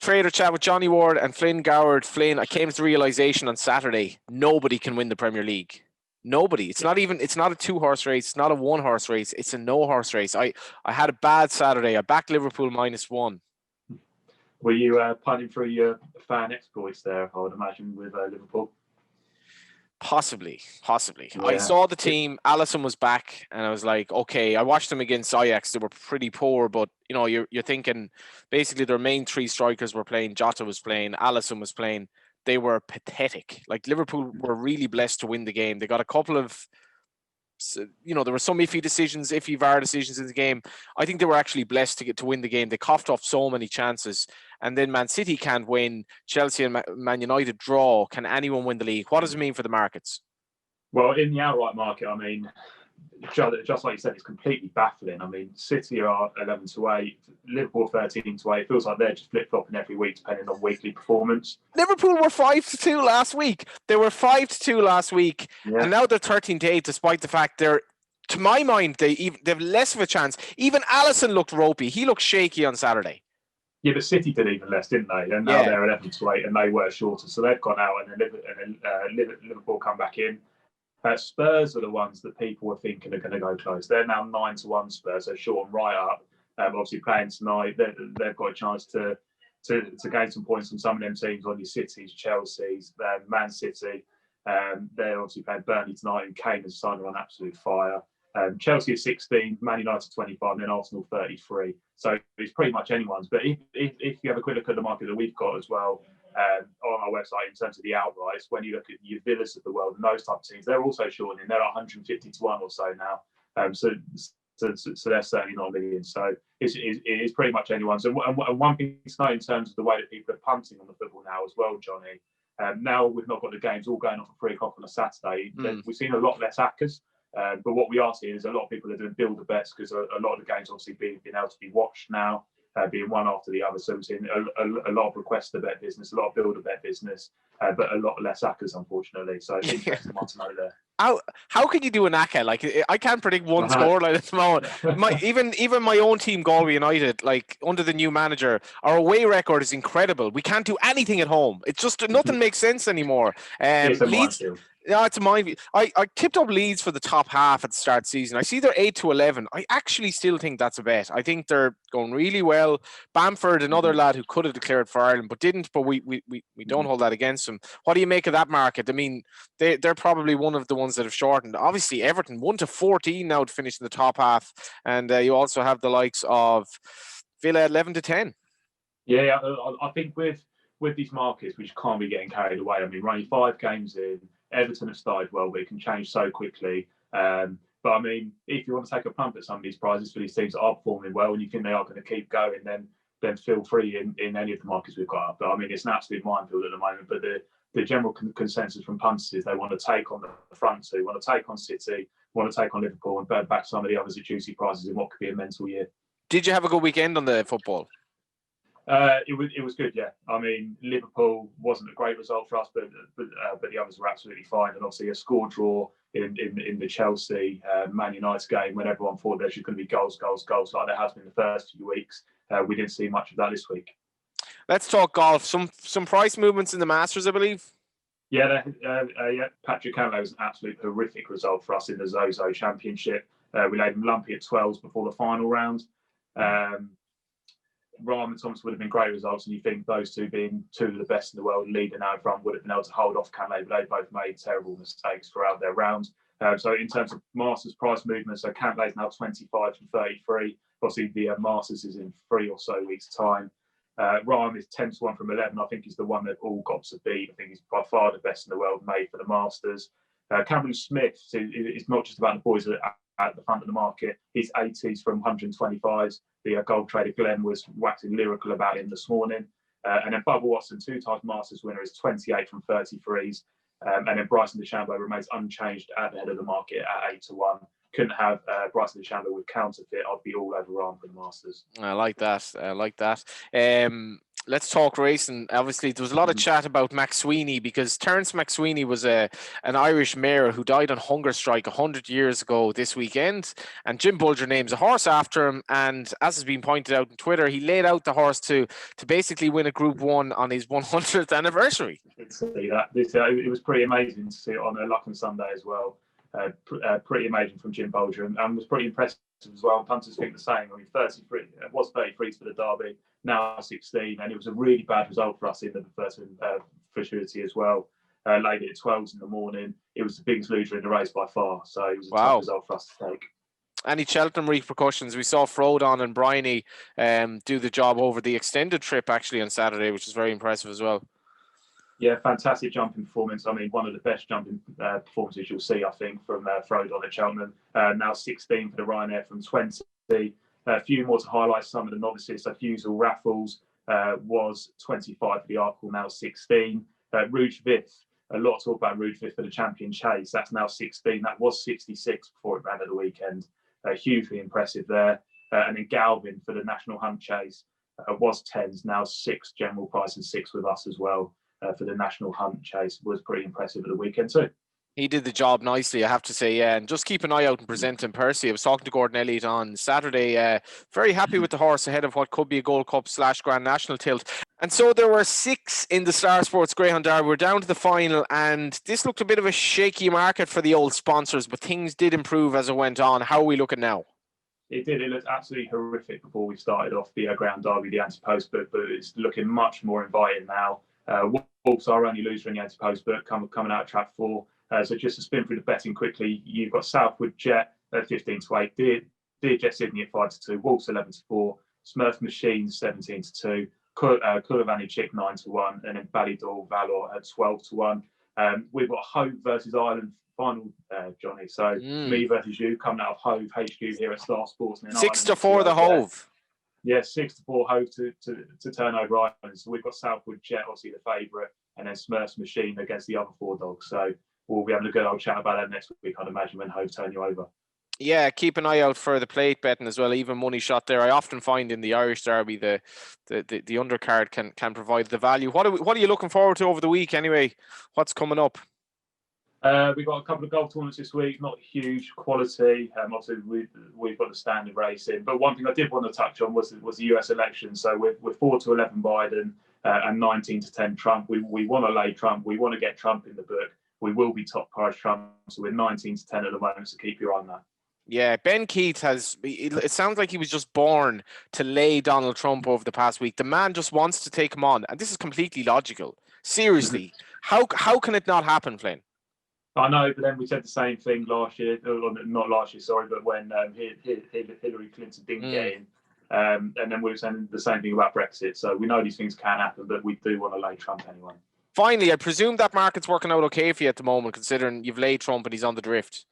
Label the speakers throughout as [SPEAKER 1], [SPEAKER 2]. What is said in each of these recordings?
[SPEAKER 1] Trader chat with Johnny Ward and Flynn Goward. Flynn, I came to the realization on Saturday, nobody can win the Premier League. Nobody. It's not a 2-horse race. It's not a 1-horse race. It's a no-horse race. I had a bad Saturday. I backed Liverpool -1.
[SPEAKER 2] Were you punting through your fan exploits there, I would imagine, with Liverpool?
[SPEAKER 1] Possibly.
[SPEAKER 2] Yeah.
[SPEAKER 1] I saw the team. Alisson was back, and I was like, okay. I watched them against Ajax. They were pretty poor, but you're thinking basically their main 3 strikers were playing. Jota was playing. Alisson was playing. They were pathetic. Like, Liverpool were really blessed to win the game. They got a couple of, there were some iffy VAR decisions in the game. I think they were actually blessed to win the game. They coughed off so many chances. And then Man City can't win. Chelsea and Man United draw. Can anyone win the league? What does it mean for the markets?
[SPEAKER 2] Well, in the outright market, I mean, just like you said, it's completely baffling. I mean, City are 11-8, Liverpool 13-8. It feels like they're just flip-flopping every week depending on weekly performance.
[SPEAKER 1] Liverpool were 5-2 last week. They were 5-2 last week, and now they're 13-8, despite the fact they're, to my mind, they have less of a chance. Even Alisson looked ropey. He looked shaky on Saturday.
[SPEAKER 2] Yeah, but City did even less, didn't they? And now they're 11-8, and they were shorter. So they've gone out, and then Liverpool come back in. Spurs are the ones that people were thinking are going to go close. They're now 9-1 Spurs. They're short and right up. Obviously playing tonight, they've got a chance to gain some points from some of them teams on your Cities, Chelsea's, Man City. They're obviously playing Burnley tonight, and Kane has signed on absolute fire. Chelsea at 16, Man United 25, and then Arsenal 33. So it's pretty much anyone's. But if you have a quick look at the market that we've got as well on our website in terms of the outrights, when you look at your Villas of the world and those type of teams, they're also shortening. They're 150-1 or so now. So they're certainly not a million. So it is pretty much anyone's. And one thing to know in terms of the way that people are punting on the football now as well, Johnny. Now we've not got the games all going off at 3 o'clock on a Saturday. We've seen a lot less hackers. But what we are seeing is a lot of people are doing builder bets because a lot of the games obviously being able to be watched now, being one after the other. So we're seeing a lot of request to bet business, a lot of builder bet business, but a lot less hackers, unfortunately. So it's interesting one to know there.
[SPEAKER 1] How can you do an ACCA? Like, I can't predict one scoreline at the moment. Even my own team, Galway United, like under the new manager, our away record is incredible. We can't do anything at home. It's just nothing makes sense anymore.
[SPEAKER 2] It's a minefield.
[SPEAKER 1] Yeah, it's a minefield. I tipped up Leeds for the top half at the start of the season. I see they're 8-11. I actually still think that's a bet. I think they're going really well. Bamford, another lad who could have declared for Ireland but didn't, but we don't hold that against him. What do you make of that market? I mean, they're probably one of the ones that have shortened. Obviously, Everton 1-14 now to finish in the top half, and you also have the likes of Villa 11-10.
[SPEAKER 2] Yeah, I think with these markets, we can't be getting carried away. I mean, we're only 5 games in. Everton have started well, but it can change so quickly. But I mean, if you want to take a punt at some of these prizes for these teams that are performing well and you think they are going to keep going, then feel free in any of the markets we've got up. But I mean, it's an absolute minefield at the moment. But the general consensus from punters is they want to take on the front two, want to take on City, want to take on Liverpool, and burn back some of the others at juicy prices in what could be a mental year.
[SPEAKER 1] Did you have a good weekend on the football?
[SPEAKER 2] It was good, yeah. I mean, Liverpool wasn't a great result for us, but the others were absolutely fine. And obviously, a score draw in the Chelsea Man United game when everyone thought there's just going to be goals like there has been the first few weeks. We didn't see much of that this week.
[SPEAKER 1] Let's talk golf. Some price movements in the Masters, I believe.
[SPEAKER 2] Yeah, Patrick Cantlay was an absolute horrific result for us in the Zozo Championship. We laid him lumpy at 12s before the final round. Rahm and Thomas would have been great results, and you think those two being 2 of the best in the world, leading out front, would have been able to hold off Cantlay, but they both made terrible mistakes throughout their round. So in terms of Masters price movement, so Cantlay's now 25 from 33. Obviously, the Masters is in 3 or so weeks' time. Rahm is 10-1 from 11. I think is the one they've all got to beat. I think he's by far the best in the world made for the Masters. Cameron Smith is not just about the boys at the front of the market. He's 80s from 125s. The gold trader Glenn was waxing lyrical about him this morning. And then Bubba Watson, 2-time Masters winner, is 28 from 33s. And then Bryson DeChambeau remains unchanged at the head of the market at 8-1. Couldn't have Bryson DeChambeau with counterfeit. I'd be all over Rahm for the Masters.
[SPEAKER 1] I like that. let's talk racing. Obviously, there was a lot of chat about McSweeney because Terence McSweeney was an Irish mare who died on hunger strike 100 years ago this weekend, and Jim Bulger names a horse after him. And as has been pointed out on Twitter, he laid out the horse to basically win a Group 1 on his 100th anniversary.
[SPEAKER 2] See that. It was pretty amazing to see it on a Luck and Sunday as well. Pretty amazing from Jim Bulger, and was pretty impressive as well. Punters think the same. I mean, 33 it was 33 for the Derby, now 16, and it was a really bad result for us in the first futurity as well. Laid it at 12s in the morning. It was the biggest loser in the race by far, so it was a tough result for us to take.
[SPEAKER 1] Any Cheltenham repercussions? We saw Frodon and Bryony do the job over the extended trip actually on Saturday, which is very impressive as well.
[SPEAKER 2] Yeah, fantastic jumping performance. I mean, one of the best jumping performances you'll see, I think, from Frodon at Cheltenham. Now 16 for the Ryanair from 20. A few more to highlight some of the novices. So Fusel Raffles was 25 for the Arkle, now 16. Rouge Vif, a lot of talk about Rouge Vif for the Champion Chase. That's now 16. That was 66 before it ran at the weekend. Hugely impressive there. And then Galvin for the National Hunt Chase was 10s, now 6 general price and 6 with us as well. For the National Hunt Chase was pretty impressive at the weekend too.
[SPEAKER 1] He did the job nicely, I have to say, yeah. And just keep an eye out and present him. Percy, I was talking to Gordon Elliott on Saturday. Very happy with the horse ahead of what could be a Gold Cup / Grand National tilt. And so there were 6 in the Star Sports Greyhound Derby. We're down to the final, and this looked a bit of a shaky market for the old sponsors, but things did improve as it went on. How are we looking now?
[SPEAKER 2] It did. It looked absolutely horrific before we started off the Greyhound Derby, the ante-post book, but it's looking much more inviting now. Wolves are only loser in the ante-post book, coming out of trap 4. So just to spin through the betting quickly, you've got Southwood Jet at 15-8, Dear Jet Sydney at 5-2, Wolves 11-4, Smurf Machine 17-2, Kulavani Chick 9-1, and then Ballydor Valor at 12-1. We've got Hove versus Ireland final, Johnny. So me versus you, coming out of Hove HQ here at Star Sports.
[SPEAKER 1] 6-4 the Hove.
[SPEAKER 2] Yeah, 6-4 Hove to turn over Ireland. So we've got Southwood Jet, obviously the favourite, and then Smurf's Machine against the other 4 dogs. So we'll be having a good old chat about that next week, I'd imagine, when Hove turn you over. Yeah,
[SPEAKER 1] keep an eye out for the plate betting as well. Even money shot there. I often find in the Irish Derby the undercard can provide the value. What are you looking forward to over the week anyway? What's coming up?
[SPEAKER 2] We've got a couple of golf tournaments this week, not huge quality. Obviously, we've got the standard racing. But one thing I did want to touch on was the US election. So we're 4-11 Biden and 19-10 Trump. We want to lay Trump. We want to get Trump in the book. We will be top price Trump. So we're 19-10 at the moment. So keep your eye on that. Yeah,
[SPEAKER 1] Ben Keith it sounds like he was just born to lay Donald Trump over the past week. The man just wants to take him on. And this is completely logical. Seriously, how can it not happen, Flynn?
[SPEAKER 2] I know, but then we said the same thing last year, not last year, sorry, but when Hillary Clinton didn't get in. And then we were saying the same thing about Brexit. So we know these things can happen, but we do want to lay Trump anyway.
[SPEAKER 1] Finally, I presume that market's working out okay for you at the moment, considering you've laid Trump and he's on the drift.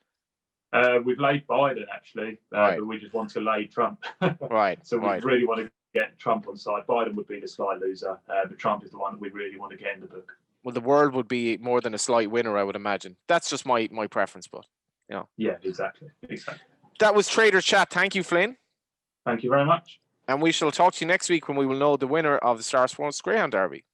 [SPEAKER 2] We've laid Biden, actually,
[SPEAKER 1] right.
[SPEAKER 2] But we just want to lay Trump.
[SPEAKER 1] Right.
[SPEAKER 2] So we really want to get Trump on side. Biden would be the slight loser, but Trump is the one that we really want to get in the book.
[SPEAKER 1] Well, the world would be more than a slight winner, I would imagine. That's just my preference, but, you know.
[SPEAKER 2] Yeah, exactly.
[SPEAKER 1] That was Trader Chat. Thank you, Flynn.
[SPEAKER 2] Thank you very much.
[SPEAKER 1] And we shall talk to you next week when we will know the winner of the Star Sports Greyhound Derby.